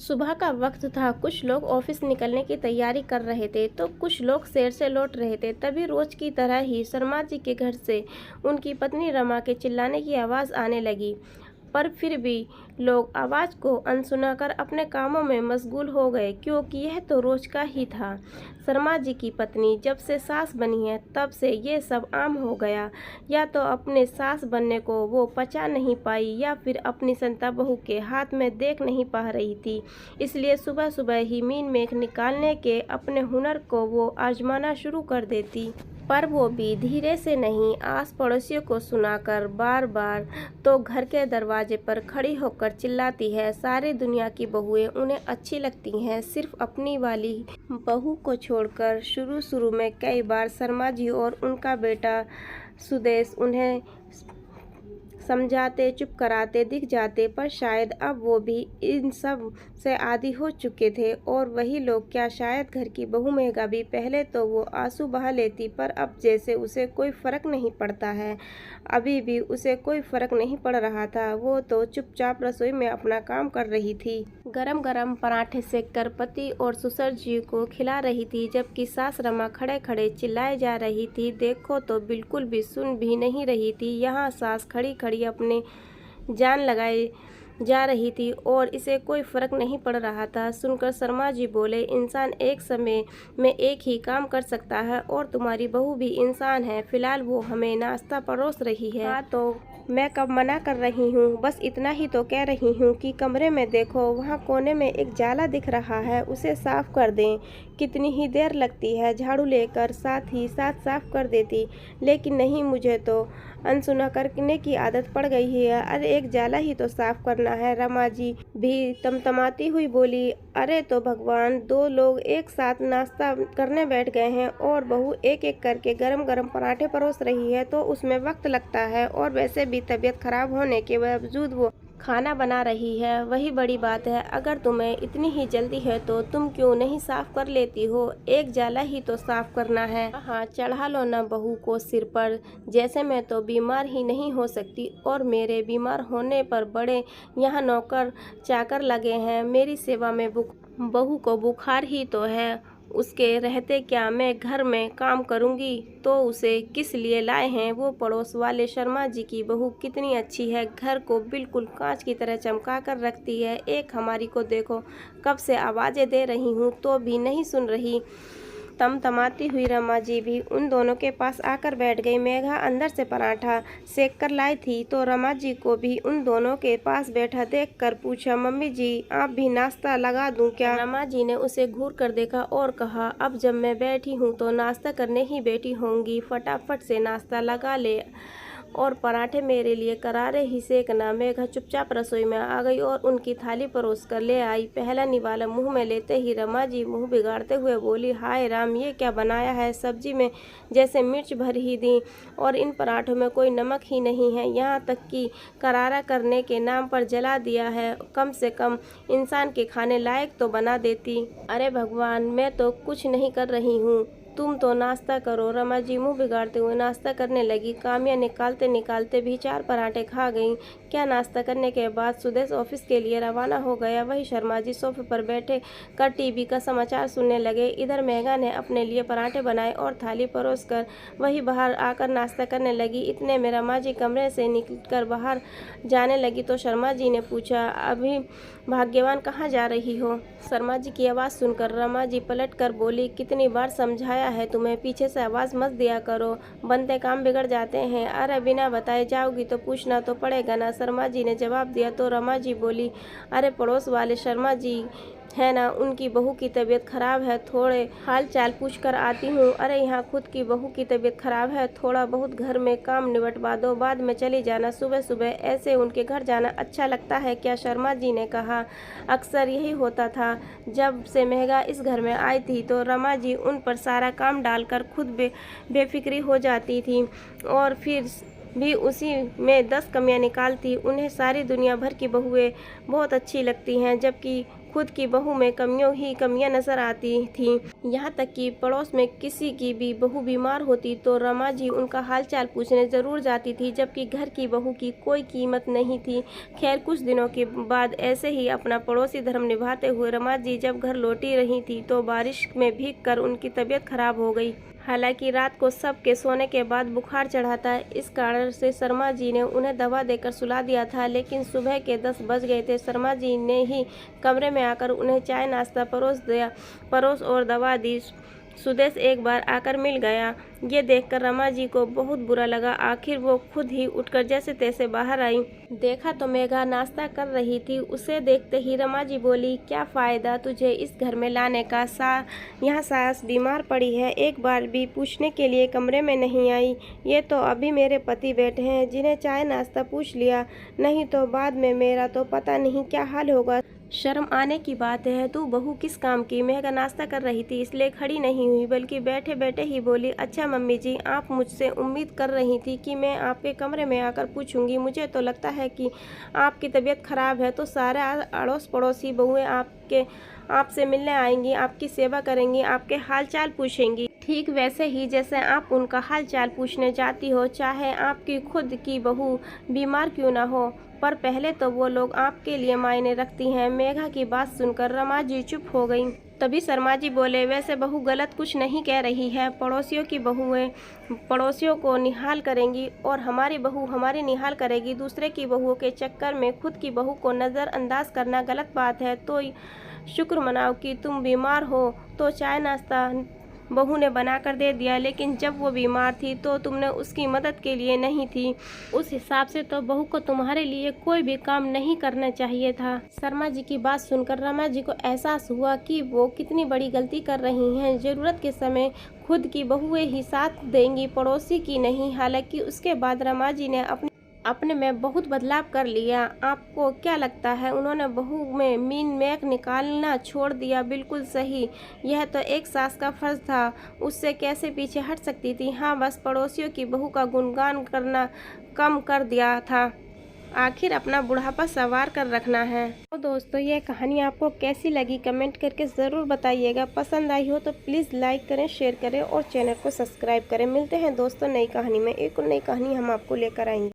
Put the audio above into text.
सुबह का वक्त था। कुछ लोग ऑफिस निकलने की तैयारी कर रहे थे तो कुछ लोग सैर से लौट रहे थे। तभी रोज की तरह ही शर्मा जी के घर से उनकी पत्नी रमा के चिल्लाने की आवाज़ आने लगी। पर फिर भी लोग आवाज़ को अनसुना कर अपने कामों में मशगूल हो गए, क्योंकि यह तो रोज का ही था। शर्मा जी की पत्नी जब से सास बनी है तब से ये सब आम हो गया। या तो अपने सास बनने को वो पचा नहीं पाई या फिर अपनी संता बहू के हाथ में देख नहीं पा रही थी। इसलिए सुबह सुबह ही मीन मेख निकालने के अपने हुनर को वो आजमाना शुरू कर देती। पर वो भी धीरे से नहीं, आस पड़ोसियों को सुनाकर बार बार तो घर के दरवाजे पर खड़ी होकर चिल्लाती है। सारी दुनिया की बहुएं उन्हें अच्छी लगती हैं, सिर्फ अपनी वाली बहू को छोड़कर। शुरू शुरू में कई बार शर्मा जी और उनका बेटा सुदेश उन्हें समझाते चुप कराते दिख जाते, पर शायद अब वो भी इन सब से आदी हो चुके थे। और वही लोग क्या, शायद घर की बहू मेघा भी। पहले तो वो आंसू बहा लेती, पर अब जैसे उसे कोई फर्क नहीं पड़ता है। अभी भी उसे कोई फर्क नहीं पड़ रहा था। वो तो चुपचाप रसोई में अपना काम कर रही थी। गरम गरम पराठे सेककर पति और ससुर जी को खिला रही थी, जबकि सास रमा खड़े खड़े चिल्लाए जा रही थी। देखो तो बिल्कुल भी सुन भी नहीं रही थी। यहाँ सास खड़ी खड़ी अपने जान लगाए जा रही थी और इसे कोई फर्क नहीं पड़ रहा था। सुनकर शर्मा जी बोले, इंसान एक समय में एक ही काम कर सकता है और तुम्हारी बहू भी इंसान है। फिलहाल वो हमें नाश्ता परोस रही है। हाँ, तो मैं कब मना कर रही हूँ। बस इतना ही तो कह रही हूँ कि कमरे में देखो, वहाँ कोने में एक जाला दिख रहा है, उसे साफ कर दें। कितनी ही देर लगती है, झाड़ू लेकर साथ ही साथ साफ कर देती। लेकिन नहीं, मुझे तो अनसुना करने की आदत पड़ गई है। अरे एक जाला ही तो साफ करना है। रमा जी भी तमतमाती हुई बोली, अरे तो भगवान, दो लोग एक साथ नाश्ता करने बैठ गए हैं और बहू एक एक करके गरम गरम पराठे परोस रही है तो उसमें वक्त लगता है। और वैसे भी तबीयत खराब होने के बावजूद वो खाना बना रही है, वही बड़ी बात है। अगर तुम्हें इतनी ही जल्दी है तो तुम क्यों नहीं साफ कर लेती हो। एक जाला ही तो साफ करना है। हाँ, चढ़ा लो ना बहू को सिर पर। जैसे मैं तो बीमार ही नहीं हो सकती, और मेरे बीमार होने पर बड़े यहाँ नौकर चाकर लगे हैं मेरी सेवा में। बहू को बुखार ही तो है, उसके रहते क्या मैं घर में काम करूंगी। तो उसे किस लिए लाए हैं। वो पड़ोस वाले शर्मा जी की बहू कितनी अच्छी है, घर को बिल्कुल कांच की तरह चमका कर रखती है। एक हमारी को देखो, कब से आवाज़ें दे रही हूँ तो भी नहीं सुन रही। तमतमाती हुई रमा जी भी उन दोनों के पास आकर बैठ गई। मेघा अंदर से पराठा सेक कर लाई थी तो रमा जी को भी उन दोनों के पास बैठा देखकर पूछा, मम्मी जी आप भी नाश्ता लगा दूं क्या। रमा जी ने उसे घूर कर देखा और कहा, अब जब मैं बैठी हूँ तो नाश्ता करने ही बैठी होंगी, फटाफट से नाश्ता लगा ले और पराठे मेरे लिए करारे ही सेकना। मेघा चुपचाप रसोई में आ गई और उनकी थाली परोस कर ले आई। पहला निवाला मुंह में लेते ही रमा जी मुंह बिगाड़ते हुए बोली, हाय राम, ये क्या बनाया है। सब्जी में जैसे मिर्च भर ही दी और इन पराठों में कोई नमक ही नहीं है। यहाँ तक कि करारा करने के नाम पर जला दिया है। कम से कम इंसान के खाने लायक तो बना देती। अरे भगवान, मैं तो कुछ नहीं कर रही हूँ, तुम तो नाश्ता करो। रमा जी मुंह बिगाड़ते हुए नाश्ता करने लगी। कामिया निकालते निकालते भी 4 पराठे खा गईं। क्या नाश्ता करने के बाद सुदेश ऑफिस के लिए रवाना हो गया। वही शर्मा जी सोफे पर बैठे कर टीवी का समाचार सुनने लगे। इधर मेघा ने अपने लिए पराठे बनाए और थाली परोस कर वही बाहर आकर नाश्ता करने लगी। इतने में रमा जी कमरे से निकलकर बाहर जाने लगी तो शर्मा जी ने पूछा, अभी भाग्यवान कहाँ जा रही हो। शर्मा जी की आवाज़ सुनकर रमा जी पलट कर बोली, कितनी बार समझाया है तुम्हें, पीछे से आवाज़ मत दिया करो, बनते काम बिगड़ जाते हैं। अरे बिना बताए जाओगी तो पूछना तो पड़ेगा ना। शर्मा जी ने जवाब दिया तो रमा जी बोली, अरे पड़ोस वाले शर्मा जी है ना, उनकी बहू की तबीयत खराब है, थोड़े हाल चाल पूछ कर आती हूँ। अरे यहाँ खुद की बहू की तबीयत खराब है, थोड़ा बहुत घर में काम निपटवा दो, बाद में चली जाना। सुबह सुबह ऐसे उनके घर जाना अच्छा लगता है क्या। शर्मा जी ने कहा, अक्सर यही होता था। जब से मेघा इस घर में आई थी तो रमा जी उन पर सारा काम डालकर खुद बेफिक्री हो जाती थी और फिर भी उसी में 10 कमियां निकालती। उन्हें सारी दुनिया भर की बहुएं बहुत अच्छी लगती हैं, जबकि खुद की बहू में कमियों ही कमियां नजर आती थीं। यहाँ तक कि पड़ोस में किसी की भी बहू बीमार होती तो रमा जी उनका हालचाल पूछने जरूर जाती थी, जबकि घर की बहू की कोई कीमत नहीं थी। खैर, कुछ दिनों के बाद ऐसे ही अपना पड़ोसी धर्म निभाते हुए रमा जी जब घर लौटी रही थी तो बारिश में भीग कर उनकी तबीयत खराब हो गई। हालांकि रात को सबके सोने के बाद बुखार चढ़ा था, इस कारण से शर्मा जी ने उन्हें दवा देकर सुला दिया था। लेकिन सुबह के 10 बज गए थे। शर्मा जी ने ही कमरे में आकर उन्हें चाय नाश्ता परोस और दवा दी। सुदेश एक बार आकर मिल गया। ये देखकर रमा जी को बहुत बुरा लगा। आखिर वो खुद ही उठकर जैसे तैसे बाहर आई। देखा तो मेघा नाश्ता कर रही थी। उसे देखते ही रमा जी बोली, क्या फायदा तुझे इस घर में लाने का? यहाँ सास बीमार पड़ी है, एक बार भी पूछने के लिए कमरे में नहीं आई। ये तो अभी मेरे पति बैठे हैं, जिन्हें चाय नाश्ता पूछ लिया, नहीं तो बाद में मेरा तो पता नहीं क्या हाल होगा। शर्म आने की बात है, तू बहू किस काम की? मेघा नाश्ता कर रही थी इसलिए खड़ी नहीं हुई, बल्कि बैठे बैठे ही बोली, अच्छा मम्मी जी, आप मुझसे उम्मीद कर रही थी कि मैं आपके कमरे में आकर पूछूंगी। मुझे तो लगता है कि आपकी तबीयत खराब है तो सारे अड़ोस पड़ोसी बहुएं आपसे मिलने आएंगी, आपकी सेवा करेंगी, आपके हाल चाल पूछेंगी, ठीक वैसे ही जैसे आप उनका हाल चाल पूछने जाती हो, चाहे आपकी खुद की बहू बीमार क्यों ना हो। पर पहले तो वो लोग आपके लिए मायने रखती हैं। मेघा की बात सुनकर रमा जी चुप हो गई। तभी शर्मा जी बोले, वैसे बहू गलत कुछ नहीं कह रही है। पड़ोसियों की बहुएं पड़ोसियों को निहाल करेंगी और हमारी बहू हमारी निहाल करेगी। दूसरे की बहुओं के चक्कर में खुद की बहू को नज़रअंदाज करना गलत बात है। तो शुक्र मनाओ कि तुम बीमार हो तो चाय नाश्ता बहू ने बनाकर दे दिया, लेकिन जब वो बीमार थी तो तुमने उसकी मदद के लिए नहीं थी। उस हिसाब से तो बहू को तुम्हारे लिए कोई भी काम नहीं करना चाहिए था। शर्मा जी की बात सुनकर रमा जी को एहसास हुआ कि वो कितनी बड़ी गलती कर रही हैं। जरूरत के समय खुद की बहुएं ही साथ देंगी, पड़ोसी की नहीं। हालांकि उसके बाद रमा जी ने अपने में बहुत बदलाव कर लिया। आपको क्या लगता है उन्होंने बहू में मीन मैक निकालना छोड़ दिया? बिल्कुल सही, यह तो एक सास का फर्ज था, उससे कैसे पीछे हट सकती थी। हाँ, बस पड़ोसियों की बहू का गुणगान करना कम कर दिया था। आखिर अपना बुढ़ापा संवार कर रखना है। तो दोस्तों, यह कहानी आपको कैसी लगी कमेंट करके ज़रूर बताइएगा। पसंद आई हो तो प्लीज़ लाइक करें, शेयर करें और चैनल को सब्सक्राइब करें। मिलते हैं दोस्तों नई कहानी में। एक और नई कहानी हम आपको लेकर आएंगे।